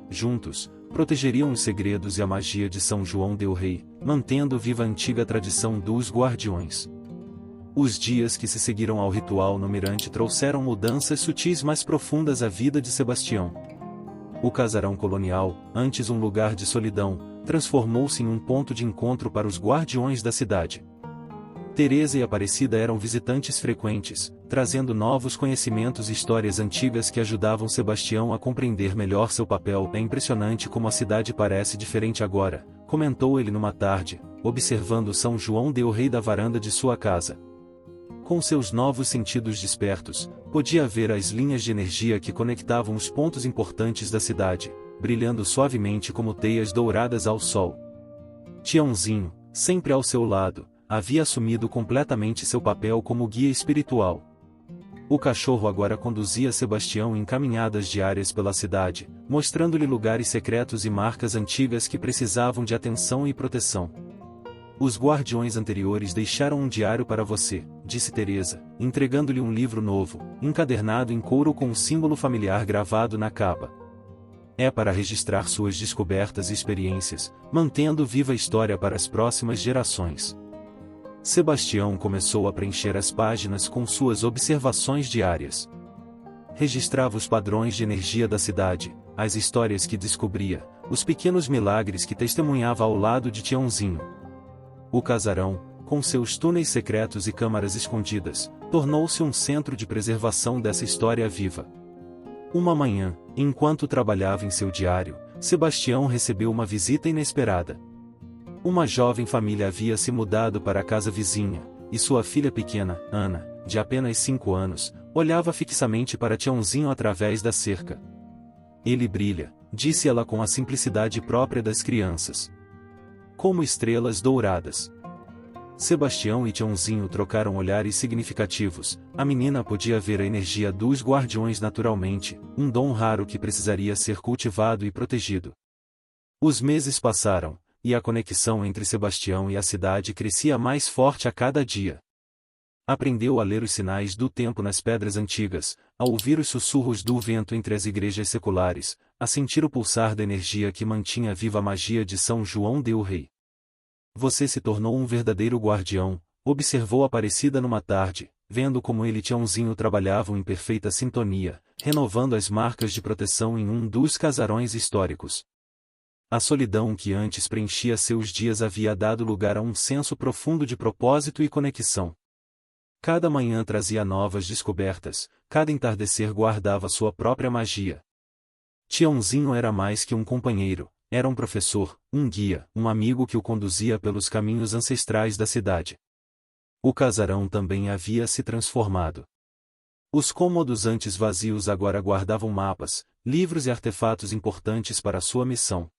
Juntos, protegeriam os segredos e a magia de São João del Rei, mantendo viva a antiga tradição dos guardiões. Os dias que se seguiram ao ritual no mirante trouxeram mudanças sutis mais profundas à vida de Sebastião. O casarão colonial, antes um lugar de solidão, transformou-se em um ponto de encontro para os guardiões da cidade. Teresa e Aparecida eram visitantes frequentes, trazendo novos conhecimentos e histórias antigas que ajudavam Sebastião a compreender melhor seu papel. "É impressionante como a cidade parece diferente agora", comentou ele numa tarde, observando São João del Rei da varanda de sua casa. Com seus novos sentidos despertos, podia ver as linhas de energia que conectavam os pontos importantes da cidade, brilhando suavemente como teias douradas ao sol. Tiãozinho, sempre ao seu lado, havia assumido completamente seu papel como guia espiritual. O cachorro agora conduzia Sebastião em caminhadas diárias pela cidade, mostrando-lhe lugares secretos e marcas antigas que precisavam de atenção e proteção. "Os guardiões anteriores deixaram um diário para você", disse Teresa, entregando-lhe um livro novo, encadernado em couro com um símbolo familiar gravado na capa. "É para registrar suas descobertas e experiências, mantendo viva a história para as próximas gerações." Sebastião começou a preencher as páginas com suas observações diárias. Registrava os padrões de energia da cidade, as histórias que descobria, os pequenos milagres que testemunhava ao lado de Tiãozinho. O casarão, com seus túneis secretos e câmaras escondidas, tornou-se um centro de preservação dessa história viva. Uma manhã, enquanto trabalhava em seu diário, Sebastião recebeu uma visita inesperada. Uma jovem família havia se mudado para a casa vizinha, e sua filha pequena, Ana, de apenas 5 anos, olhava fixamente para Tiãozinho através da cerca. "Ele brilha", disse ela com a simplicidade própria das crianças. "Como estrelas douradas." Sebastião e Tiãozinho trocaram olhares significativos. A menina podia ver a energia dos guardiões naturalmente, um dom raro que precisaria ser cultivado e protegido. Os meses passaram, e a conexão entre Sebastião e a cidade crescia mais forte a cada dia. Aprendeu a ler os sinais do tempo nas pedras antigas, a ouvir os sussurros do vento entre as igrejas seculares, a sentir o pulsar da energia que mantinha viva a magia de São João del Rei. "Você se tornou um verdadeiro guardião", observou Aparecida numa tarde, vendo como ele e Tiãozinho trabalhavam em perfeita sintonia, renovando as marcas de proteção em um dos casarões históricos. A solidão que antes preenchia seus dias havia dado lugar a um senso profundo de propósito e conexão. Cada manhã trazia novas descobertas, cada entardecer guardava sua própria magia. Tiãozinho era mais que um companheiro, era um professor, um guia, um amigo que o conduzia pelos caminhos ancestrais da cidade. O casarão também havia se transformado. Os cômodos antes vazios agora guardavam mapas, livros e artefatos importantes para sua missão.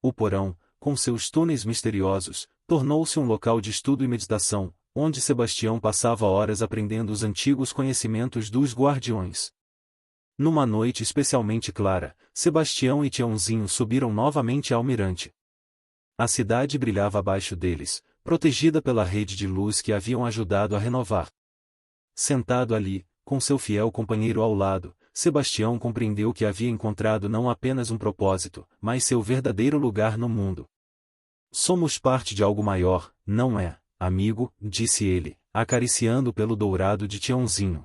O porão, com seus túneis misteriosos, tornou-se um local de estudo e meditação, onde Sebastião passava horas aprendendo os antigos conhecimentos dos guardiões. Numa noite especialmente clara, Sebastião e Tiãozinho subiram novamente ao mirante. A cidade brilhava abaixo deles, protegida pela rede de luz que haviam ajudado a renovar. Sentado ali, com seu fiel companheiro ao lado, Sebastião compreendeu que havia encontrado não apenas um propósito, mas seu verdadeiro lugar no mundo. "Somos parte de algo maior, não é, amigo?", disse ele, acariciando o pelo dourado de Tiãozinho.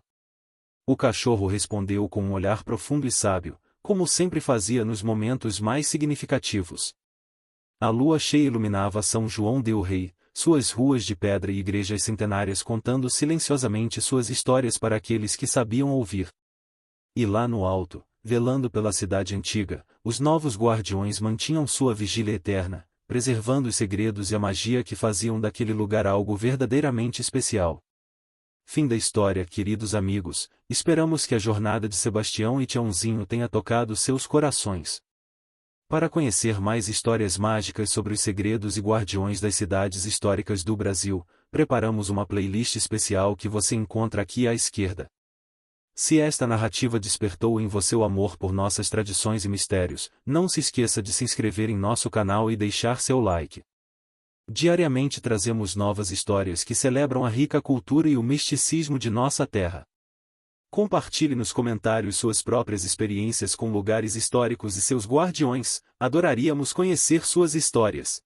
O cachorro respondeu com um olhar profundo e sábio, como sempre fazia nos momentos mais significativos. A lua cheia iluminava São João del Rei, suas ruas de pedra e igrejas centenárias contando silenciosamente suas histórias para aqueles que sabiam ouvir. E lá no alto, velando pela cidade antiga, os novos guardiões mantinham sua vigília eterna, preservando os segredos e a magia que faziam daquele lugar algo verdadeiramente especial. Fim da história, queridos amigos. Esperamos que a jornada de Sebastião e Tiãozinho tenha tocado seus corações. Para conhecer mais histórias mágicas sobre os segredos e guardiões das cidades históricas do Brasil, preparamos uma playlist especial que você encontra aqui à esquerda. Se esta narrativa despertou em você o amor por nossas tradições e mistérios, não se esqueça de se inscrever em nosso canal e deixar seu like. Diariamente trazemos novas histórias que celebram a rica cultura e o misticismo de nossa terra. Compartilhe nos comentários suas próprias experiências com lugares históricos e seus guardiões, adoraríamos conhecer suas histórias.